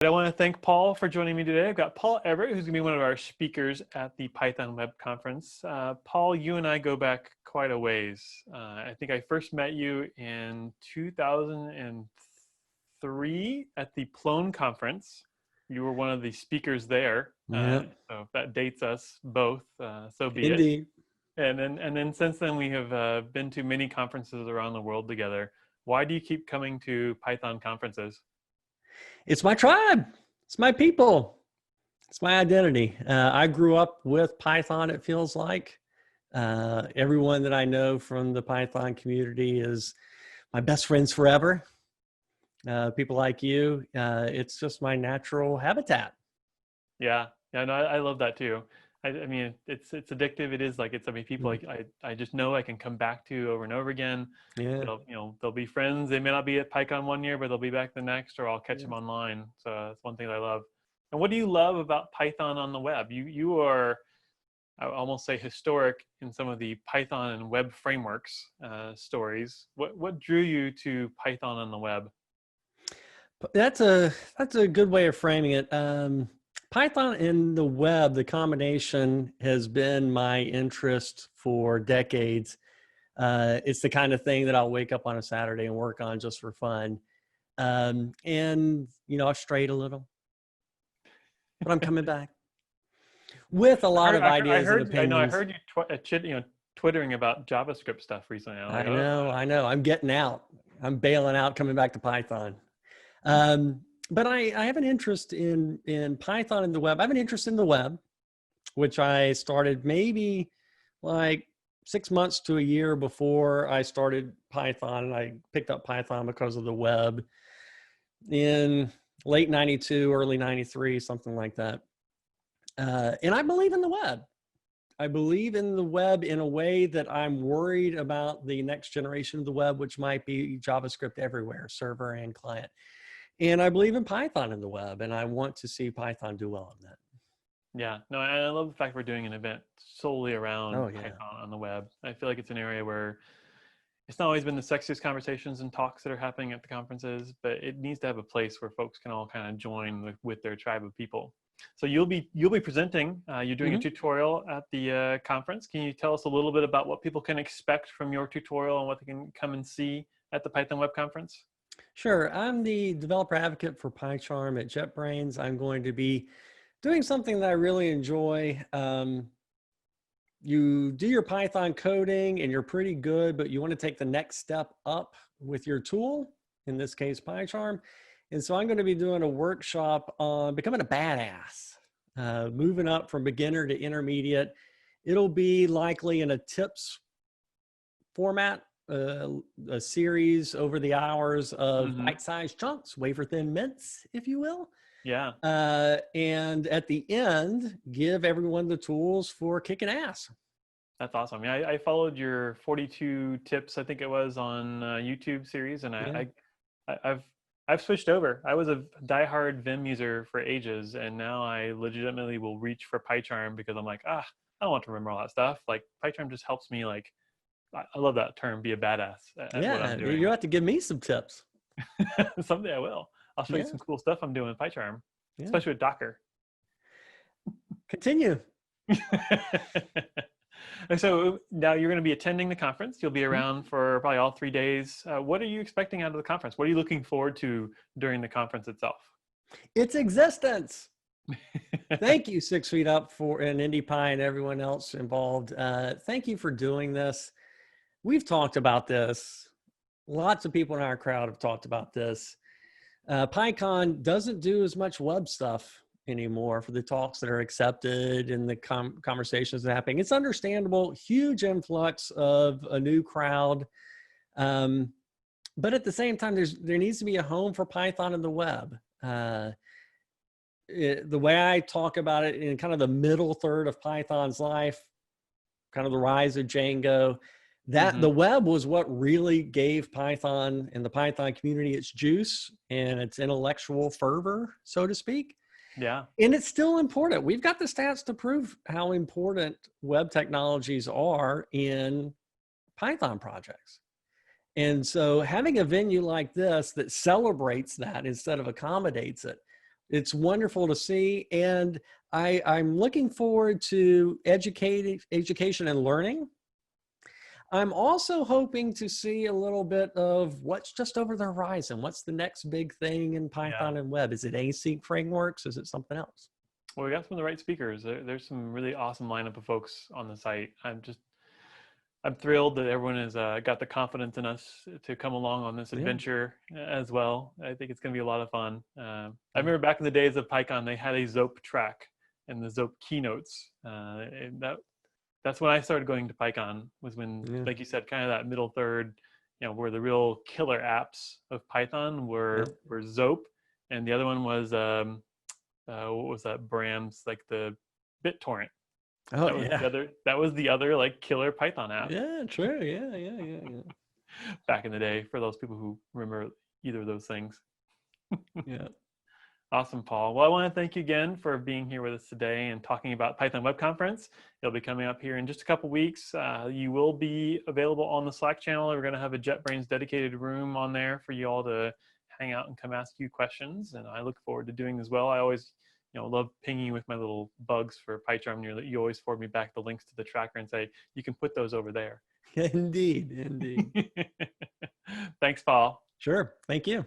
I want to thank Paul for joining me today. I've got Paul Everitt, who's going to be one of our speakers at the Python Web Conference. Paul, you and I go back quite a ways. I think I first met you in 2003 at the Plone conference. You were one of the speakers there. Yeah. So that dates us both, so be Indeed. it. And then since then, we have been to many conferences around the world together. Why do you keep coming to Python conferences? It's my tribe. It's my people. It's my identity. I grew up with Python, it feels like. Everyone that I know from the Python community is my best friends forever. People like you, it's just my natural habitat. Yeah, no, I love that too. I mean, it's addictive. It is like people like I just know I can come back to over and over again. Yeah. They'll be friends. They may not be at PyCon one year, but they'll be back the next, or I'll catch them online. So that's one thing I love. And what do you love about Python on the web? You are, I would almost say, historic in some of the Python and web frameworks stories. What drew you to Python on the web? That's a good way of framing it. Python and the web, the combination has been my interest for decades. It's the kind of thing that I'll wake up on a Saturday and work on just for fun. And, I've strayed a little, but I'm coming back with a lot of ideas and opinions. I heard you twittering about JavaScript stuff recently. I know. I'm getting out. I'm bailing out, coming back to Python. But I have an interest in Python and the web. I have an interest in the web, which I started maybe like 6 months to a year before I started Python. And I picked up Python because of the web in late 92, early 93, something like that. And I believe in the web. I believe in the web in a way that I'm worried about the next generation of the web, which might be JavaScript everywhere, server and client. And I believe in Python in the web, and I want to see Python do well in that. Yeah, no, and I love the fact we're doing an event solely around Python on the web. I feel like it's an area where it's not always been the sexiest conversations and talks that are happening at the conferences, but it needs to have a place where folks can all kind of join with their tribe of people. So you'll be presenting. You're doing a tutorial at the conference. Can you tell us a little bit about what people can expect from your tutorial and what they can come and see at the Python Web Conference? Sure. I'm the developer advocate for PyCharm at JetBrains. I'm going to be doing something that I really enjoy. You do your Python coding and you're pretty good, but you want to take the next step up with your tool, in this case, PyCharm. And so I'm going to be doing a workshop on becoming a badass, moving up from beginner to intermediate. It'll be likely in a tips format. A series over the hours of bite-sized chunks, wafer-thin mints, if you will. Yeah. And at the end, give everyone the tools for kicking ass. That's awesome. Yeah, I followed your 42 tips, I think it was, on YouTube series, and I've switched over. I was a diehard Vim user for ages, and now I legitimately will reach for PyCharm because I'm like, I don't want to remember all that stuff. Like PyCharm just helps me like. I love that term, be a badass at what I'm doing. You have to give me some tips. Someday I will. I'll show you some cool stuff I'm doing with PyCharm, especially with Docker. Continue. And so now you're going to be attending the conference. You'll be around for probably all 3 days. What are you expecting out of the conference? What are you looking forward to during the conference itself? Its existence. Thank you, 6 Feet Up and IndiePy and everyone else involved. Thank you for doing this. We've talked about this. Lots of people in our crowd have talked about this. PyCon doesn't do as much web stuff anymore for the talks that are accepted and the conversations that are happening. It's understandable, huge influx of a new crowd. But at the same time, there needs to be a home for Python in the web. The way I talk about it in kind of the middle third of Python's life, kind of the rise of Django, that the web was what really gave Python and the Python community its juice and its intellectual fervor, so to speak. Yeah. And it's still important. We've got the stats to prove how important web technologies are in Python projects. And so having a venue like this that celebrates that instead of accommodates it, It's wonderful to see. And I'm looking forward to education and learning. I'm also hoping to see a little bit of what's just over the horizon. What's the next big thing in Python and web? Is it async frameworks? Is it something else? Well, we got some of the right speakers. There's some really awesome lineup of folks on the site. I'm thrilled that everyone has got the confidence in us to come along on this adventure as well. I think it's going to be a lot of fun. I remember back in the days of PyCon, they had a Zope track and the Zope keynotes. And that's when I started going to PyCon, was when, like you said, kind of that middle third, where the real killer apps of Python were Zope, and the other one was what was that? Brams, like the BitTorrent. Oh, that was the other like killer Python app. Yeah, true. Yeah. Back in the day, for those people who remember either of those things. Yeah. Awesome, Paul. Well, I want to thank you again for being here with us today and talking about Python Web Conference. It'll be coming up here in just a couple weeks. You will be available on the Slack channel. We're going to have a JetBrains dedicated room on there for you all to hang out and come ask you questions. And I look forward to doing as well. I always love pinging you with my little bugs for PyCharm. You always forward me back the links to the tracker and say, you can put those over there. Indeed. Thanks, Paul. Sure. Thank you.